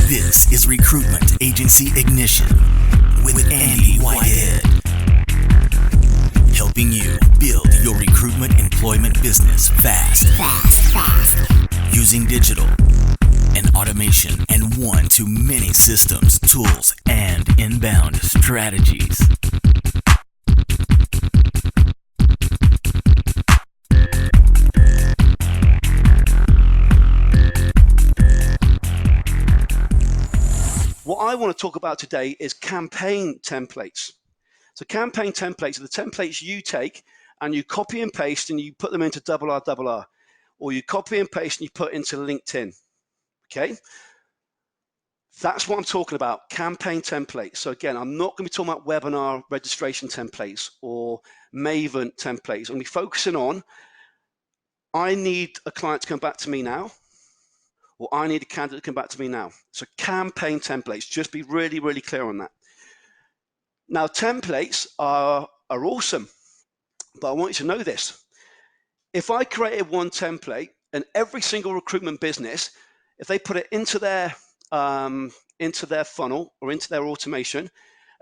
This is Recruitment Agency Ignition with Andy Whitehead. Helping you build your recruitment employment business fast. Using digital and automation and one-to-many systems, tools, and inbound strategies. What I want to talk about today is campaign templates. So campaign templates are the templates you take and you copy and paste and you put them into R, or you copy and paste and you put into LinkedIn. Okay? That's what I'm talking about, campaign templates. So again, I'm not going to be talking about webinar registration templates or Maven templates. I'm going to be focusing on, I need a client to come back to me now, or I need a candidate to come back to me now. So campaign templates, just be really, really clear on that. Now, templates are awesome, but I want you to know this. If I created one template and every single recruitment business, if they put it into their funnel or into their automation,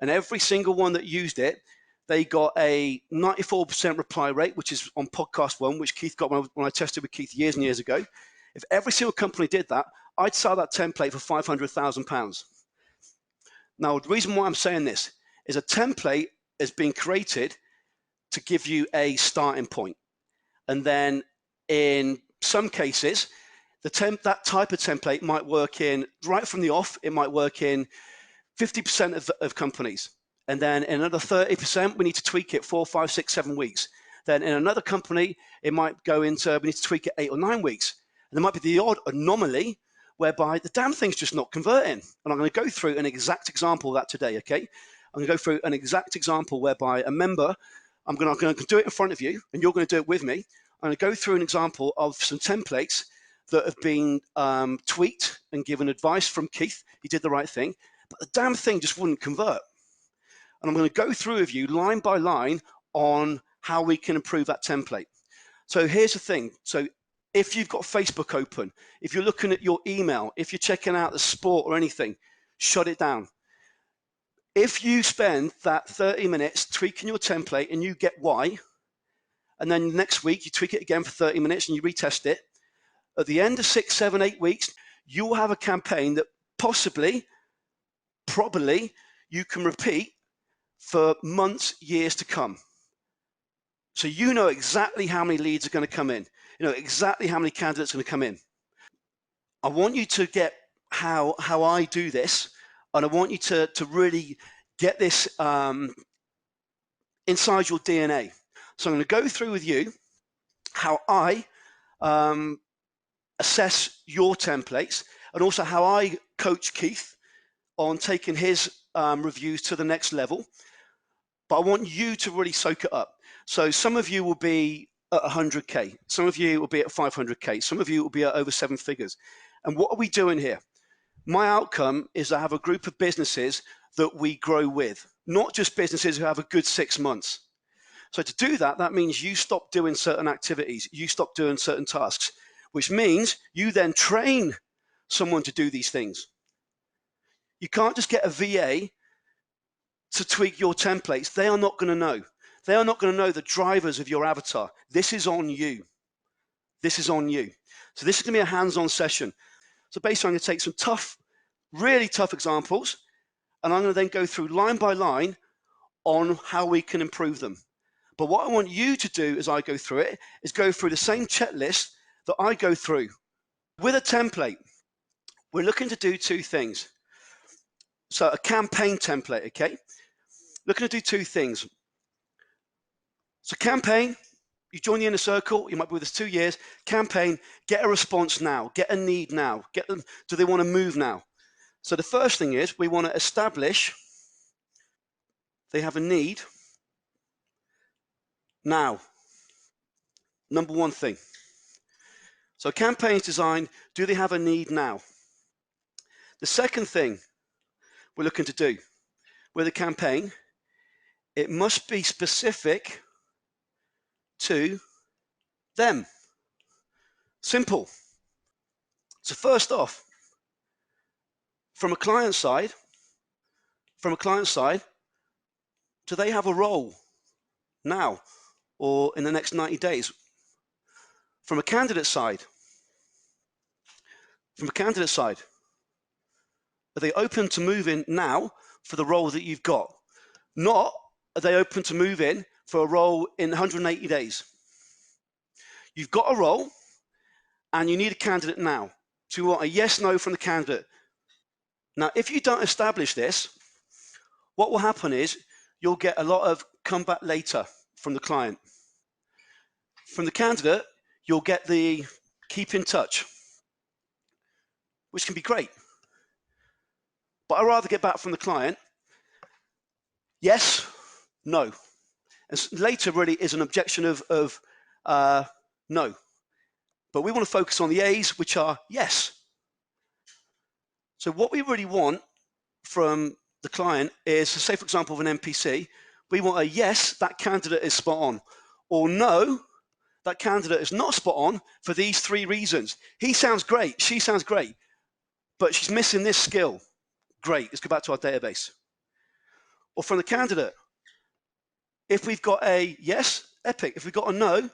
and every single one that used it, they got a 94% reply rate, which is on podcast one, which Keith got when I tested with Keith years and years ago. If every single company did that, I'd sell that template for £500,000. Now, the reason why I'm saying this is a template is being created to give you a starting point. And then in some cases, that type of template might work in, right from the off, it might work in 50% of companies. And then in another 30%, we need to tweak it 4, 5, 6, 7 weeks. Then in another company, it might go into, we need to tweak it 8 or 9 weeks. And there might be the odd anomaly whereby the damn thing's just not converting. And I'm going to go through an exact example of that today, okay? I'm going to go through an exact example whereby a member, I'm going to do it in front of you, and you're going to do it with me. I'm going to go through an example of some templates that have been tweaked and given advice from Keith. He did the right thing, but the damn thing just wouldn't convert. And I'm going to go through with you line by line on how we can improve that template. So here's the thing. So if you've got Facebook open, if you're looking at your email, if you're checking out the sport or anything, shut it down. If you spend that 30 minutes tweaking your template and you get Y, and then next week you tweak it again for 30 minutes and you retest it, at the end of 6, 7, 8 weeks, you will have a campaign that probably you can repeat for months, years to come. So you know exactly how many leads are going to come in. You know exactly how many candidates are going to come in. I want you to get how I do this, and I want you to really get this inside your DNA. So I'm going to go through with you how I assess your templates, and also how I coach Keith on taking his reviews to the next level. But I want you to really soak it up. So some of you will be at 100K. Some of you will be at 500K. Some of you will be at over 7 figures. And what are we doing here? My outcome is I have a group of businesses that we grow with, not just businesses who have a good 6 months. So to do that, that means you stop doing certain activities. You stop doing certain tasks, which means you then train someone to do these things. You can't just get a VA to tweak your templates. They are not going to know. They are not going to know the drivers of your avatar. This is on you. This is on you. So this is going to be a hands-on session. So basically, I'm going to take some tough, really tough examples, and I'm going to then go through line by line on how we can improve them. But what I want you to do as I go through it is go through the same checklist that I go through. With a template, we're looking to do 2 things. So a campaign template, okay? Looking to do 2 things. So campaign, you join the inner circle, you might be with us 2 years. Campaign, get a response now, get a need now, get them, do they want to move now? So the first thing is we want to establish they have a need now. Number 1 thing. So campaign is designed, do they have a need now? The second thing we're looking to do with a campaign, it must be specific to them. Simple. So first off, From a client side, do they have a role now or in the next 90 days? From a candidate side, are they open to moving now for the role that you've got? Not, are they open to move in for a role in 180 days? You've got a role and you need a candidate now. So you want a yes, no from the candidate. Now, if you don't establish this, what will happen is you'll get a lot of come back later from the client. From the candidate, you'll get the keep in touch, which can be great. But I'd rather get back from the client, yes, no. And later really is an objection of no. But we want to focus on the A's, which are yes. So what we really want from the client is, say for example, of an NPC, we want a yes, that candidate is spot on, or no, that candidate is not spot on for these 3 reasons. He sounds great, she sounds great, but she's missing this skill. Great, let's go back to our database. Or from the candidate, if we've got a yes, epic. If we've got a no,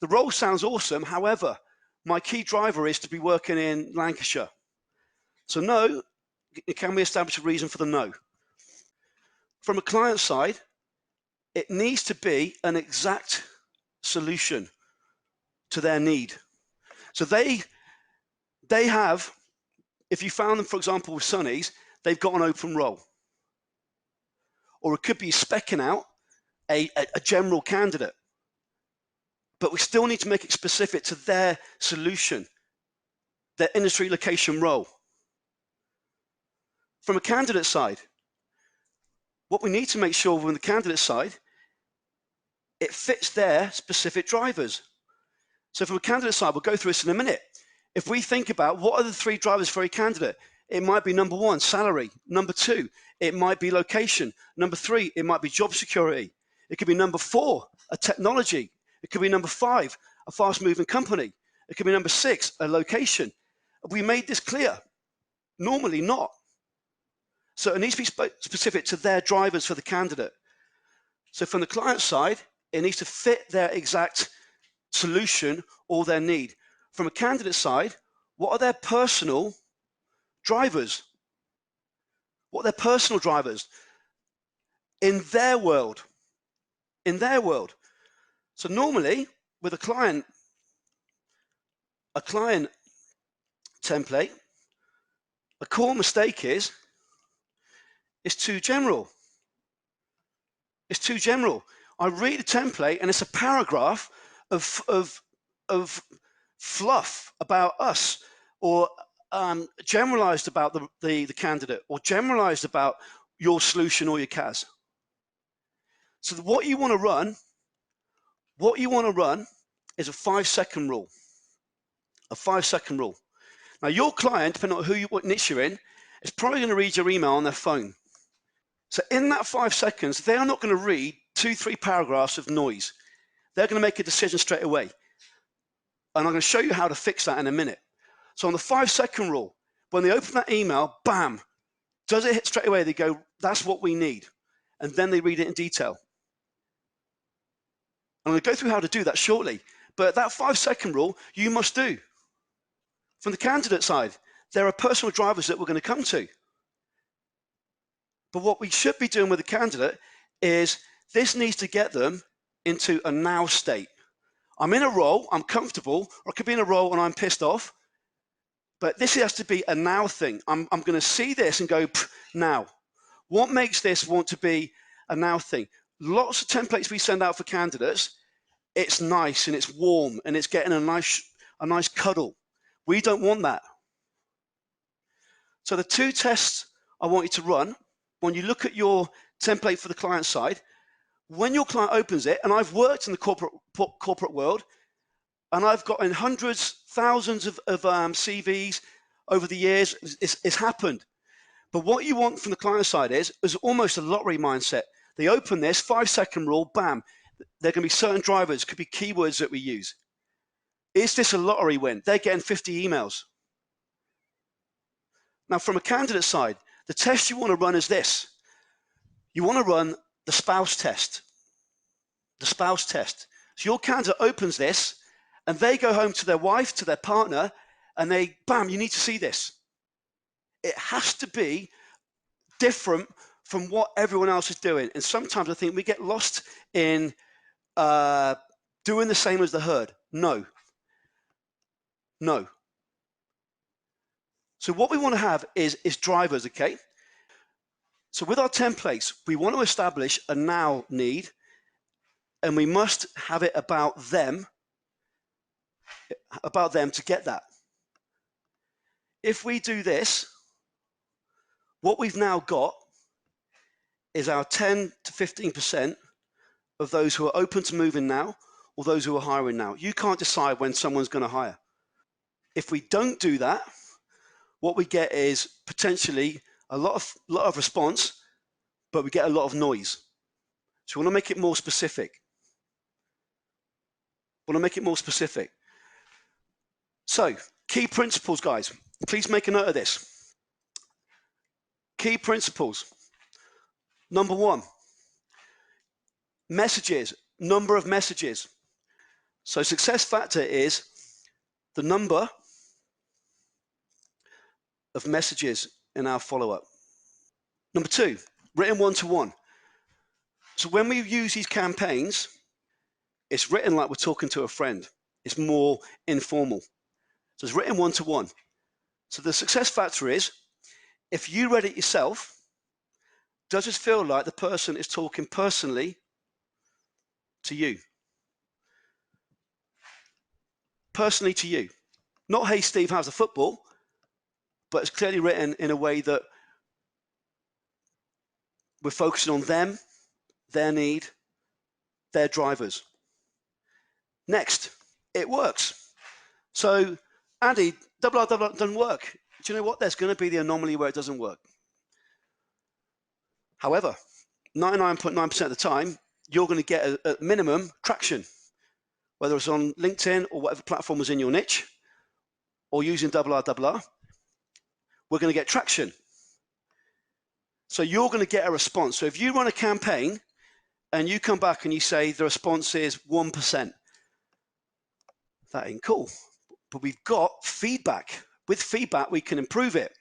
the role sounds awesome, however, my key driver is to be working in Lancashire. So no, can we establish a reason for the no? From a client side, it needs to be an exact solution to their need. So they have, if you found them, for example, with Sunny's, they've got an open role. Or it could be speccing out a general candidate. But we still need to make it specific to their solution, their industry location role. From a candidate side, what we need to make sure from the candidate side, it fits their specific drivers. So from a candidate side, we'll go through this in a minute. If we think about what are the 3 drivers for a candidate, it might be number 1, salary. Number 2, it might be location. Number 3, it might be job security. It could be number 4, a technology. It could be number 5, a fast-moving company. It could be number 6, a location. Have we made this clear? Normally not. So it needs to be specific to their drivers for the candidate. So from the client side, it needs to fit their exact solution or their need. From a candidate side, what are their personal drivers? What are their personal drivers in their world? In their world. So normally with a client template, a core mistake is it's too general. It's too general. I read a template and it's a paragraph of fluff about us, or generalized about the candidate, or generalized about your solution or your CAS. So what you want to run is a 5-second rule. A 5-second rule. Now your client, depending on what niche you're in, is probably going to read your email on their phone. So in that 5 seconds, they are not going to read 2-3 paragraphs of noise. They're going to make a decision straight away. And I'm going to show you how to fix that in a minute. So on the 5-second rule, when they open that email, bam, does it hit straight away? They go, that's what we need. And then they read it in detail. I'm going to go through how to do that shortly. But that 5-second rule, you must do. From the candidate side, there are personal drivers that we're going to come to. But what we should be doing with the candidate is this needs to get them into a now state. I'm in a role, I'm comfortable, or I could be in a role and I'm pissed off, but this has to be a now thing. I'm going to see this and go, now. What makes this want to be a now thing? Lots of templates we send out for candidates, it's nice and it's warm and it's getting a nice cuddle. We don't want that. So the 2 tests I want you to run, when you look at your template for the client side, when your client opens it, and I've worked in the corporate world, and I've gotten hundreds, thousands of CVs over the years, it's happened. But what you want from the client side is almost a lottery mindset. They open this, 5-second rule, bam. There can be certain drivers, could be keywords that we use. Is this a lottery win? They're getting 50 emails. Now, from a candidate side, the test you want to run is this. You want to run the spouse test. The spouse test. So your candidate opens this and they go home to their wife, to their partner, and they, bam, you need to see this. It has to be different from what everyone else is doing. And sometimes I think we get lost in doing the same as the herd. No. So what we want to have is drivers, okay? So with our templates, we want to establish a now need, and we must have it about them to get that. If we do this, what we've now got is our 10 to 15% of those who are open to moving now or those who are hiring now. You can't decide when someone's going to hire. If we don't do that, what we get is potentially a lot of response, but we get a lot of noise. So we want to make it more specific. So, key principles, guys. Please make a note of this. Key principles. Number one, messages, number of messages. So success factor is the number of messages in our follow-up. Number two, written one-to-one. So when we use these campaigns, it's written like we're talking to a friend. It's more informal. So it's written one-to-one. So the success factor is, if you read it yourself, does it feel like the person is talking personally to you? Personally to you. Not, hey, Steve, how's the football? But it's clearly written in a way that we're focusing on them, their need, their drivers. Next, it works. So, Andy, double R doesn't work. Do you know what? There's going to be the anomaly where it doesn't work. However, 99.9% of the time, you're going to get at minimum traction, whether it's on LinkedIn or whatever platform was in your niche, or using double R, we're going to get traction. So you're going to get a response. So if you run a campaign and you come back and you say the response is 1%, that ain't cool. But we've got feedback. With feedback, we can improve it.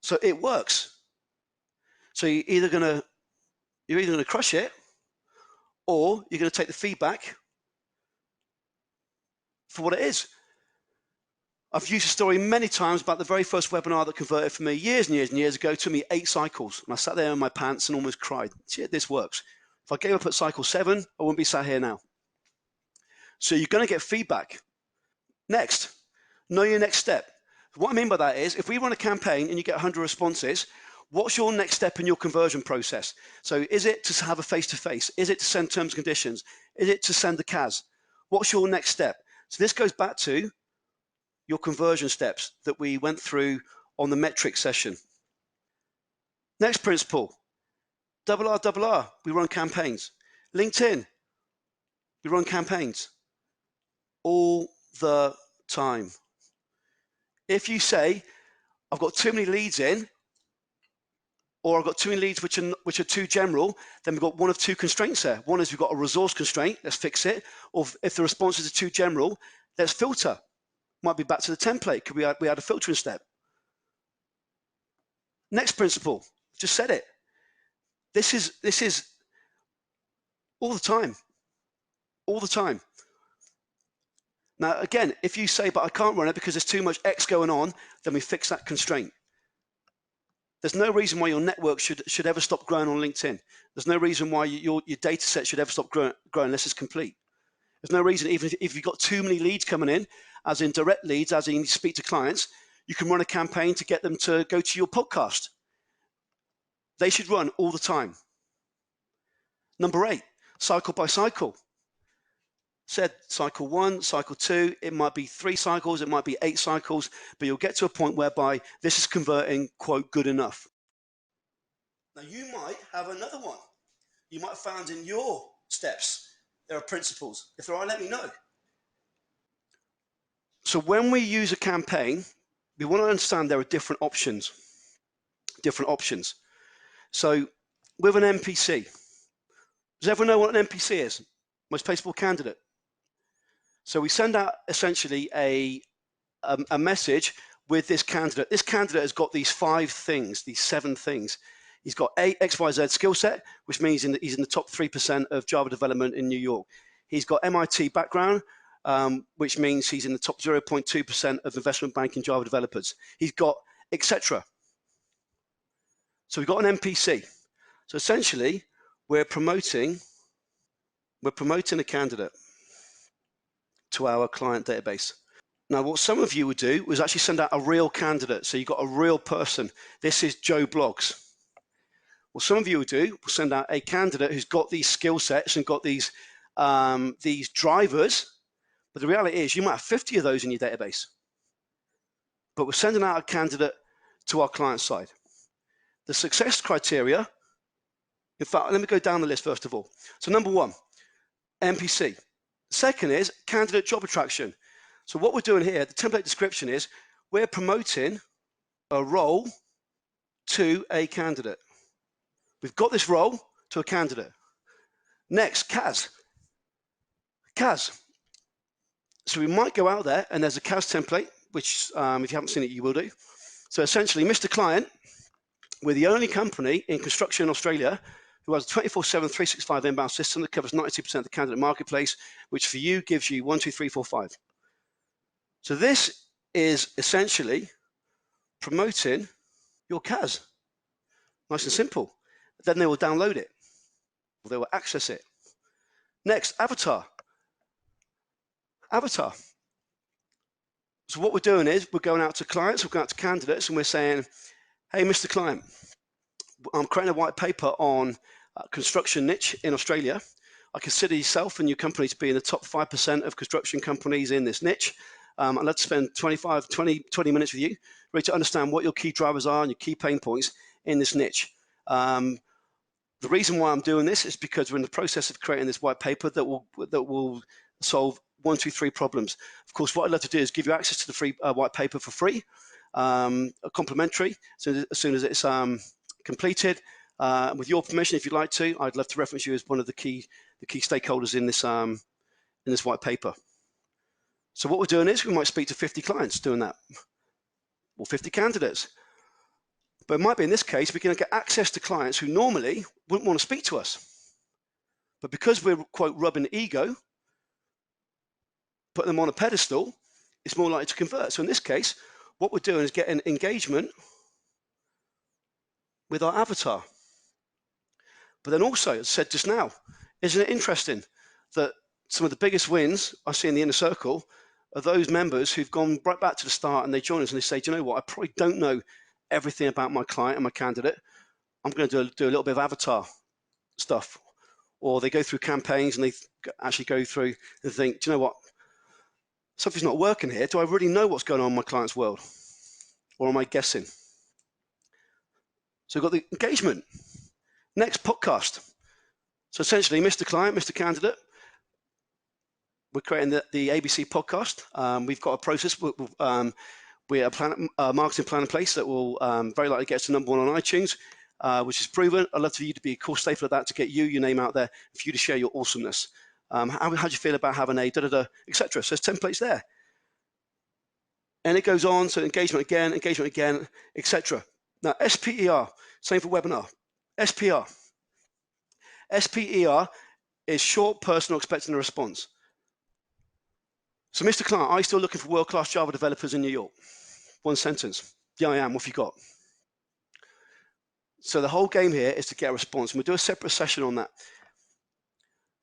So it works. So you're either going to crush it, or you're going to take the feedback for what it is. I've used a story many times about the very first webinar that converted for me years and years and years ago. It took me 8 cycles. And I sat there in my pants and almost cried. Shit, this works. If I gave up at cycle 7, I wouldn't be sat here now. So you're going to get feedback. Next, know your next step. What I mean by that is, if we run a campaign and you get 100 responses, what's your next step in your conversion process? So is it to have a face-to-face? Is it to send terms and conditions? Is it to send the CAS? What's your next step? So this goes back to your conversion steps that we went through on the metric session. Next principle, double R, we run campaigns. LinkedIn, we run campaigns all the time. If you say, I've got too many leads in, or I've got too many leads which are too general, then we've got one of two constraints there. One is we've got a resource constraint, let's fix it. Or if the responses are too general, let's filter. Might be back to the template, could we add a filtering step? Next principle, just said it. This is all the time. All the time. Now, again, if you say, but I can't run it because there's too much X going on, then we fix that constraint. There's no reason why your network should ever stop growing on LinkedIn. There's no reason why your data set should ever stop growing unless it's complete. There's no reason, even if you've got too many leads coming in, as in direct leads, as in you speak to clients, you can run a campaign to get them to go to your podcast. They should run all the time. Number 8, cycle by cycle. Said cycle 1, cycle 2, it might be 3 cycles, it might be 8 cycles, but you'll get to a point whereby this is converting, quote, good enough. Now you might have another one. You might have found in your steps there are principles. If there are, let me know. So when we use a campaign, we want to understand there are different options. So with an NPC, does everyone know what an NPC is? Most placeable candidate. So we send out essentially a message with this candidate. This candidate has got these 5 things, these 7 things. He's got a XYZ skill set, which means he's in the top 3% of Java development in New York. He's got MIT background, which means he's in the top 0.2% of investment banking Java developers. He's got etc. So we've got an NPC. So essentially, we're promoting a candidate to our client database. Now, what some of you would do was actually send out a real candidate. So you've got a real person. This is Joe Bloggs. What some of you would do will send out a candidate who's got these skill sets and got these drivers. But the reality is you might have 50 of those in your database. But we're sending out a candidate to our client side. The success criteria, in fact, let me go down the list first of all. So number 1, NPC. Second is candidate job attraction. So what we're doing here, the template description is we're promoting a role to a candidate. We've got this role to a candidate. Next, CAS. So we might go out there and there's a CAS template, which if you haven't seen it, you will do. So essentially, Mr. Client, we're the only company in construction in Australia who has a 24/7, 365 inbound system that covers 92% of the candidate marketplace, which for you gives you 1, 2, 3, 4, 5. So this is essentially promoting your CAS. Nice and simple. Then they will download it, or they will access it. Next, avatar. So what we're doing is we're going out to clients, we're going out to candidates, and we're saying, hey, Mr. Client, I'm creating a white paper on construction niche in Australia. I consider yourself and your company to be in the top 5% of construction companies in this niche. I'd like to spend 20 minutes with you, really to understand what your key drivers are and your key pain points in this niche. The reason why I'm doing this is because we're in the process of creating this white paper that will solve 1, 2, 3 problems. Of course, what I'd love to do is give you access to the free white paper for free, complimentary, so as soon as it's completed. With your permission, if you'd like to, I'd love to reference you as one of the key stakeholders in this white paper. So what we're doing is we might speak to 50 clients doing that, or 50 candidates. But it might be in this case, we can get access to clients who normally wouldn't want to speak to us. But because we're, quote, rubbing ego, put them on a pedestal, it's more likely to convert. So in this case, what we're doing is getting engagement with our avatar. But then also, as I said just now, isn't it interesting that some of the biggest wins I see in the inner circle are those members who've gone right back to the start and they join us and they say, do you know what, I probably don't know everything about my client and my candidate. I'm going to do a little bit of avatar stuff. Or they go through campaigns and they actually go through and think, do you know what, something's not working here. Do I really know what's going on in my client's world? Or am I guessing? So we've got the engagement. Next, podcast. So essentially, Mr. Client, Mr. Candidate, we're creating the ABC podcast. We've got a process. We have a marketing plan in place that will very likely get us to number 1 on iTunes, which is proven. I'd love for you to be a core staple of that to get your name out there, for you to share your awesomeness. How do you feel about having a da-da-da, etc.? So there's templates there. And it goes on, so engagement again, etc. Now, SPER, same for webinar. SPER is short, personal, expecting a response. So, Mr. Client, are you still looking for world-class Java developers in New York? 1 sentence. Yeah, I am. What have you got? So the whole game here is to get a response, and we'll do a separate session on that.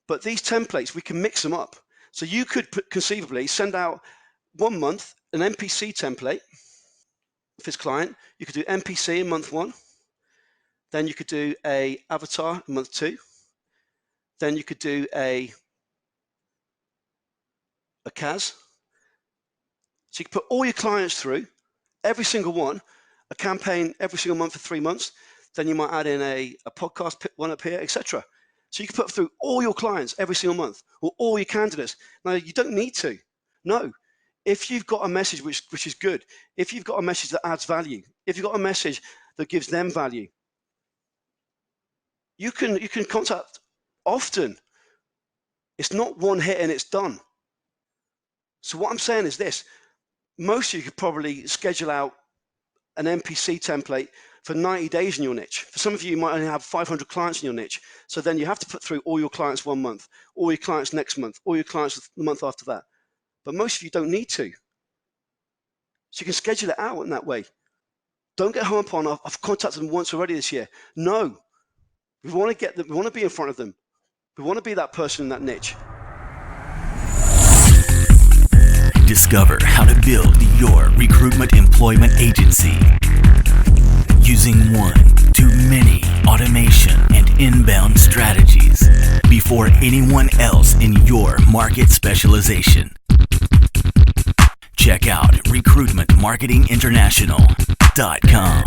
But these templates, we can mix them up. So you could conceivably send out 1 month an NPC template for his client. You could do NPC in month 1. Then you could do a avatar in month 2. Then you could do a CAS. So you can put all your clients through, every single one, a campaign every single month for 3 months. Then you might add in a podcast one up here, etc. So you can put through all your clients every single month, or all your candidates. Now, you don't need to. No. If you've got a message which is good, if you've got a message that adds value, if you've got a message that gives them value, you can contact often. It's not one hit and it's done. So what I'm saying is this: most of you could probably schedule out an NPC template for 90 days in your niche. For some of you might only have 500 clients in your niche. So then you have to put through all your clients 1 month, all your clients next month, all your clients the month after that. But most of you don't need to. So you can schedule it out in that way. Don't get hung up on, I've contacted them once already this year. No, we want to get them, we want to be in front of them. We want to be that person in that niche. Discover how to build your recruitment employment agency using one-to-many automation and inbound strategies before anyone else in your market specialization. Check out recruitmentmarketinginternational.com.